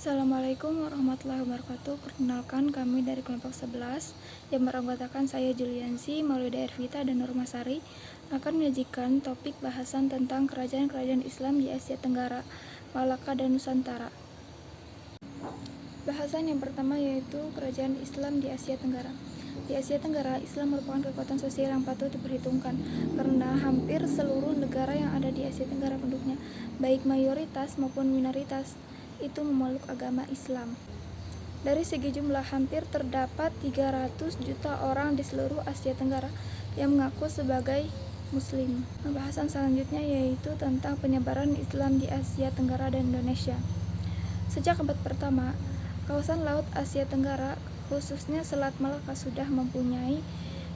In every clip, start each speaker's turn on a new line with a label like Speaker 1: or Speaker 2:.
Speaker 1: Assalamualaikum warahmatullahi wabarakatuh. Perkenalkan, kami dari kelompok 11 yang beranggotakan saya Juliansi, Maulida Ervita, dan Nurmasari akan menyajikan topik bahasan tentang kerajaan-kerajaan Islam di Asia Tenggara, Malaka, dan Nusantara. Bahasan yang pertama yaitu kerajaan Islam di Asia Tenggara. Di Asia Tenggara, Islam merupakan kekuatan sosial yang patut diperhitungkan karena hampir seluruh negara yang ada di Asia Tenggara penduduknya, baik mayoritas maupun minoritas, itu memeluk agama Islam. Dari segi jumlah, hampir terdapat 300 juta orang di seluruh Asia Tenggara yang mengaku sebagai Muslim. Pembahasan selanjutnya yaitu tentang penyebaran Islam di Asia Tenggara dan Indonesia. Sejak abad pertama, kawasan Laut Asia Tenggara, khususnya Selat Malaka, sudah mempunyai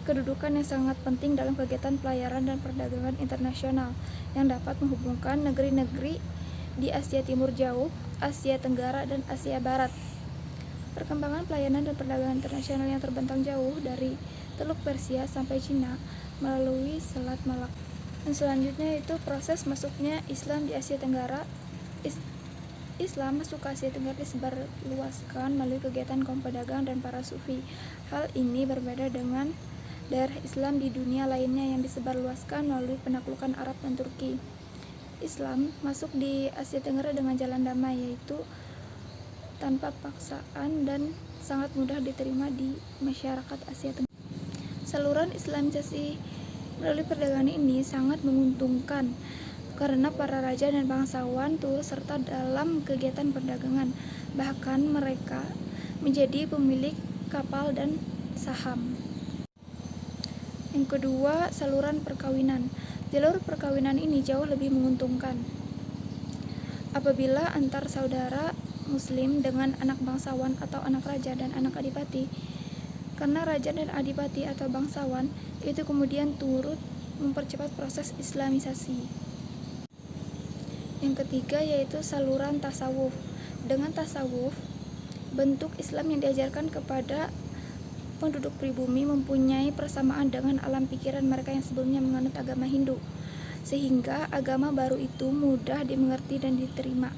Speaker 1: kedudukan yang sangat penting dalam kegiatan pelayaran dan perdagangan internasional yang dapat menghubungkan negeri-negeri di Asia Timur Jauh, Asia Tenggara, dan Asia Barat. Perkembangan pelayanan dan perdagangan internasional yang terbentang jauh dari Teluk Persia sampai Cina melalui Selat Malaka. Dan selanjutnya itu proses masuknya Islam di Asia Tenggara. Islam masuk ke Asia Tenggara disebarluaskan melalui kegiatan kaum pedagang dan para sufi. Hal ini berbeda dengan daerah Islam di dunia lainnya yang disebarluaskan melalui penaklukan Arab dan Turki. Islam masuk di Asia Tenggara dengan jalan damai, yaitu tanpa paksaan dan sangat mudah diterima di masyarakat Asia Tenggara. Saluran Islamisasi melalui perdagangan ini sangat menguntungkan karena para raja dan bangsawan turut serta dalam kegiatan perdagangan, bahkan mereka menjadi pemilik kapal dan saham. Yang kedua, saluran perkawinan. Jalur perkawinan ini jauh lebih menguntungkan apabila antar saudara Muslim dengan anak bangsawan atau anak raja dan anak adipati, karena raja dan adipati atau bangsawan itu kemudian turut mempercepat proses Islamisasi. Yang ketiga yaitu saluran tasawuf. Dengan tasawuf, bentuk Islam yang diajarkan kepada penduduk pribumi mempunyai persamaan dengan alam pikiran mereka yang sebelumnya menganut agama Hindu, sehingga agama baru itu mudah dimengerti dan diterima.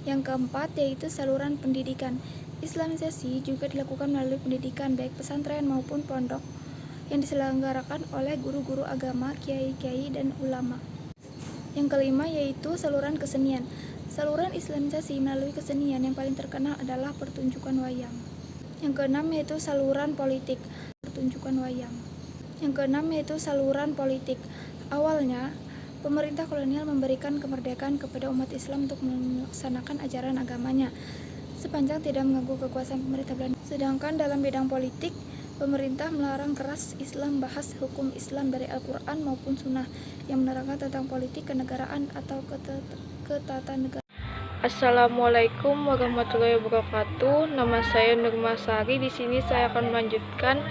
Speaker 1: Yang keempat yaitu saluran pendidikan. Islamisasi juga dilakukan melalui pendidikan baik pesantren maupun pondok yang diselenggarakan oleh guru-guru agama, kiai-kiai, dan ulama. Yang kelima yaitu saluran kesenian. Saluran Islamisasi melalui kesenian yang paling terkenal adalah pertunjukan wayang. Yang keenam yaitu saluran politik, pertunjukan wayang. Yang keenam yaitu saluran politik. Awalnya, pemerintah kolonial memberikan kemerdekaan kepada umat Islam untuk melaksanakan ajaran agamanya, sepanjang tidak mengganggu kekuasaan pemerintah Belanda. Sedangkan dalam bidang politik, pemerintah melarang keras Islam bahas hukum Islam dari Al-Quran maupun Sunnah yang menerangkan tentang politik kenegaraan atau ketatanegaraan.
Speaker 2: Assalamualaikum warahmatullahi wabarakatuh. Nama saya Nurmasari. Di sini saya akan melanjutkan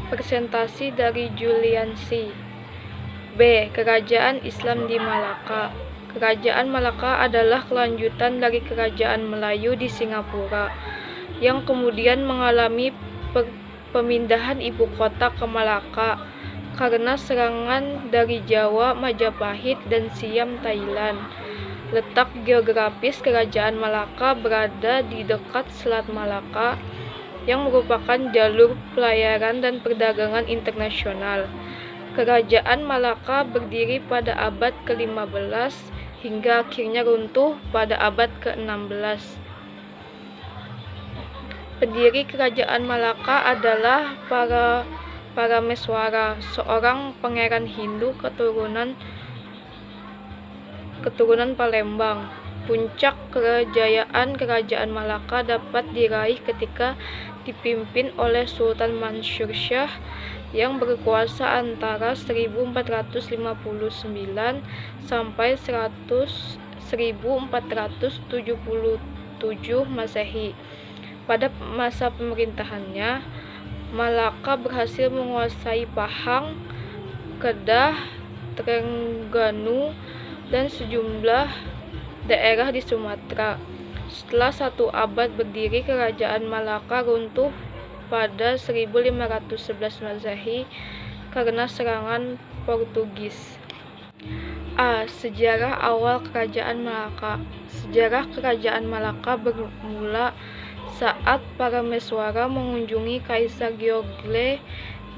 Speaker 2: presentasi dari Juliansi. B. Kerajaan Islam di Malaka. Kerajaan Malaka adalah kelanjutan dari Kerajaan Melayu di Singapura yang kemudian mengalami pemindahan ibu kota ke Malaka karena serangan dari Jawa, Majapahit, dan Siam, Thailand. Letak geografis Kerajaan Malaka berada di dekat Selat Malaka yang merupakan jalur pelayaran dan perdagangan internasional. Kerajaan Malaka berdiri pada abad ke-15 hingga akhirnya runtuh pada abad ke-16. Pendiri Kerajaan Malaka adalah Parameswara, seorang pangeran Hindu keturunan Palembang. Puncak kejayaan Kerajaan Malaka dapat diraih ketika dipimpin oleh Sultan Mansur Shah yang berkuasa antara 1459 sampai 1477 Masehi. Pada masa pemerintahannya, Malaka berhasil menguasai Pahang, Kedah, Terengganu, dan sejumlah daerah di Sumatera. Setelah 1 abad berdiri, Kerajaan Malaka runtuh pada 1511 Masehi karena serangan Portugis. A. Sejarah awal Kerajaan Malaka. Sejarah Kerajaan Malaka bermula saat Parameswara mengunjungi Kaisar Gyeongle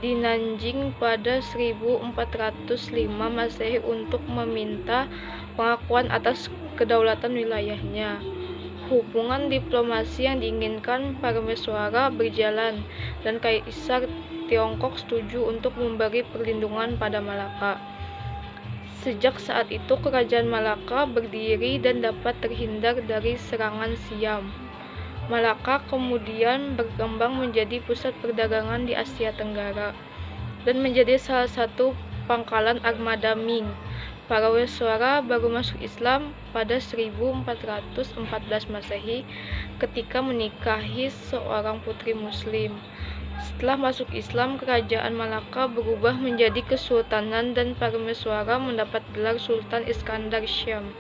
Speaker 2: di Nanjing pada 1405 Masehi untuk meminta pengakuan atas kedaulatan wilayahnya. Hubungan diplomasi yang diinginkan Parameswara berjalan, dan Kaisar Tiongkok setuju untuk memberi perlindungan pada Malaka. Sejak saat itu, Kerajaan Malaka berdiri dan dapat terhindar dari serangan Siam. Malaka kemudian berkembang menjadi pusat perdagangan di Asia Tenggara dan menjadi salah satu pangkalan armada Ming. Parameswara baru masuk Islam pada 1414 Masehi ketika menikahi seorang putri Muslim. Setelah masuk Islam, Kerajaan Malaka berubah menjadi kesultanan dan Parameswara mendapat gelar Sultan Iskandar Syam.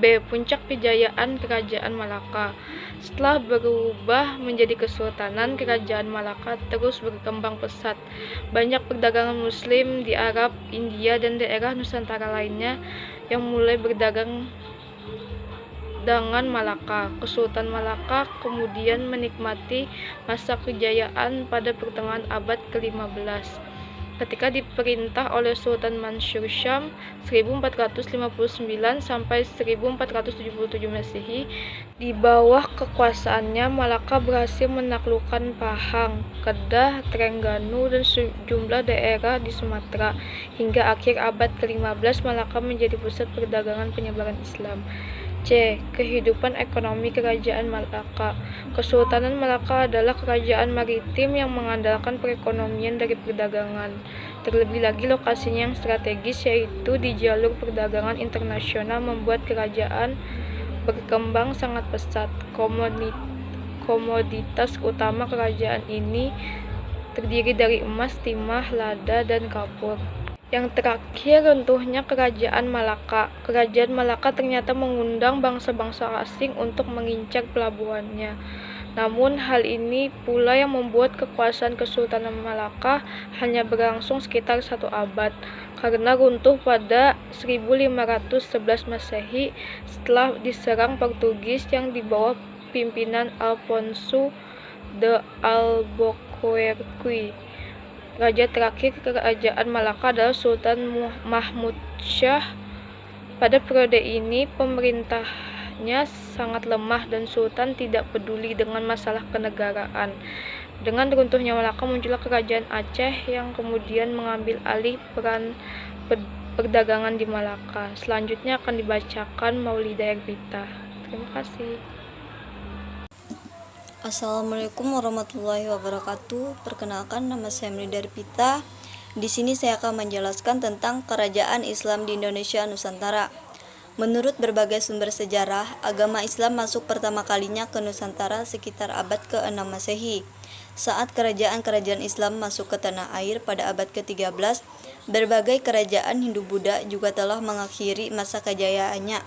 Speaker 2: B. Puncak kejayaan Kerajaan Malaka. Setelah berubah menjadi kesultanan, Kerajaan Malaka terus berkembang pesat. Banyak perdagangan Muslim di Arab, India, dan daerah Nusantara lainnya yang mulai berdagang dengan Malaka. Kesultanan Malaka kemudian menikmati masa kejayaan pada pertengahan abad ke-15 ketika diperintah oleh Sultan Mansur Syam 1459 sampai 1477 Masehi. Di bawah kekuasaannya, Malaka berhasil menaklukkan Pahang, Kedah, Terengganu, dan sejumlah daerah di Sumatera. Hingga akhir abad ke-15, Malaka menjadi pusat perdagangan penyebaran Islam. C. Kehidupan ekonomi Kerajaan Malaka. Kesultanan Malaka adalah kerajaan maritim yang mengandalkan perekonomian dari perdagangan. Terlebih lagi lokasinya yang strategis, yaitu di jalur perdagangan internasional, membuat kerajaan berkembang sangat pesat. Komoditas utama kerajaan ini terdiri dari emas, timah, lada, dan kapur. Yang terakhir, runtuhnya Kerajaan Malaka. Kerajaan Malaka ternyata mengundang bangsa-bangsa asing untuk mengincar pelabuhannya. Namun hal ini pula yang membuat kekuasaan Kesultanan Malaka hanya berlangsung sekitar 1 abad, karena runtuh pada 1511 Masehi setelah diserang Portugis yang di bawah pimpinan Alfonso de Albuquerque. Raja terakhir Kerajaan Malaka adalah Sultan Mahmud Shah. Pada periode ini, pemerintahnya sangat lemah dan Sultan tidak peduli dengan masalah kenegaraan. Dengan runtuhnya Malaka, muncullah Kerajaan Aceh yang kemudian mengambil alih peran perdagangan di Malaka. Selanjutnya akan dibacakan Maulidah Erbita. Terima kasih.
Speaker 3: Assalamualaikum warahmatullahi wabarakatuh. Perkenalkan, nama saya Maulidah Erbita. Di sini saya akan menjelaskan tentang Kerajaan Islam di Indonesia Nusantara. Menurut berbagai sumber sejarah, agama Islam masuk pertama kalinya ke Nusantara sekitar abad ke-6 Masehi. Saat kerajaan-kerajaan Islam masuk ke tanah air pada abad ke-13, berbagai kerajaan Hindu-Buddha juga telah mengakhiri masa kejayaannya.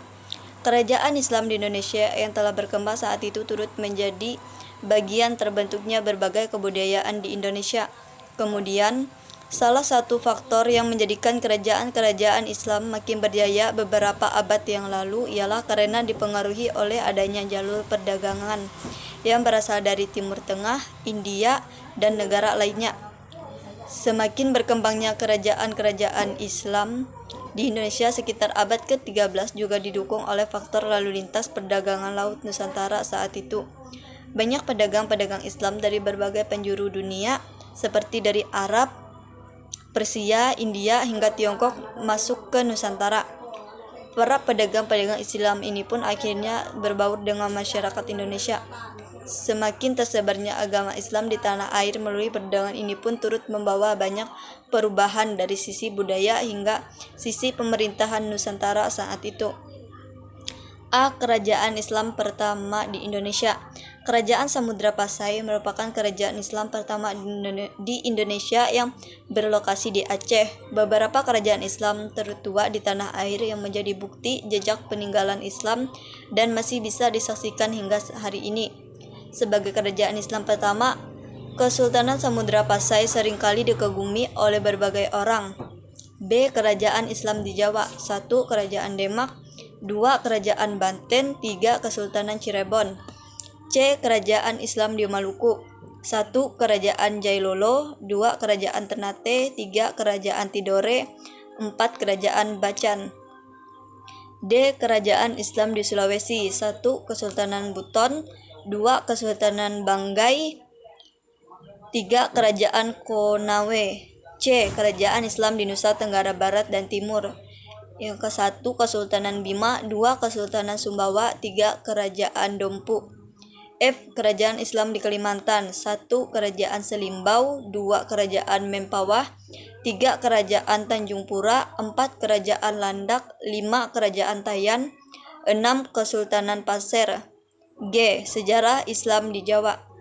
Speaker 3: Kerajaan Islam di Indonesia yang telah berkembang saat itu turut menjadi bagian terbentuknya berbagai kebudayaan di Indonesia. Kemudian, salah satu faktor yang menjadikan kerajaan-kerajaan Islam makin berjaya beberapa abad yang lalu ialah karena dipengaruhi oleh adanya jalur perdagangan yang berasal dari Timur Tengah, India, dan negara lainnya. Semakin berkembangnya kerajaan-kerajaan Islam di Indonesia sekitar abad ke-13 juga didukung oleh faktor lalu lintas perdagangan laut Nusantara saat itu. Banyak pedagang-pedagang Islam dari berbagai penjuru dunia seperti dari Arab, Persia, India, hingga Tiongkok masuk ke Nusantara. Para pedagang-pedagang Islam ini pun akhirnya berbaur dengan masyarakat Indonesia. Semakin tersebarnya agama Islam di tanah air melalui perdagangan ini pun turut membawa banyak perubahan dari sisi budaya hingga sisi pemerintahan Nusantara saat itu. A. Kerajaan Islam pertama di Indonesia. Kerajaan Samudra Pasai merupakan kerajaan Islam pertama di Indonesia yang berlokasi di Aceh. Beberapa kerajaan Islam tertua di tanah air yang menjadi bukti jejak peninggalan Islam dan masih bisa disaksikan hingga hari ini. Sebagai kerajaan Islam pertama, Kesultanan Samudra Pasai seringkali dikagumi oleh berbagai orang. B. Kerajaan Islam di Jawa. 1. Kerajaan Demak. 2. Kerajaan Banten. 3. Kesultanan Cirebon. C. Kerajaan Islam di Maluku. 1. Kerajaan Jailolo. 2. Kerajaan Ternate. 3. Kerajaan Tidore. 4. Kerajaan Bacan. D. Kerajaan Islam di Sulawesi. 1. Kesultanan Buton. 2. Kesultanan Banggai. 3. Kerajaan Konawe. C. Kerajaan Islam di Nusa Tenggara Barat dan Timur. Yang ke-1 Kesultanan Bima. 2. Kesultanan Sumbawa. 3. Kerajaan Dompu. F. Kerajaan Islam di Kalimantan. 1. Kerajaan Selimbau. 2. Kerajaan Mempawah. 3. Kerajaan Tanjung Pura. 4. Kerajaan Landak. 5. Kerajaan Tayan. 6. Kesultanan Pasir. G. Sejarah Islam di Jawa.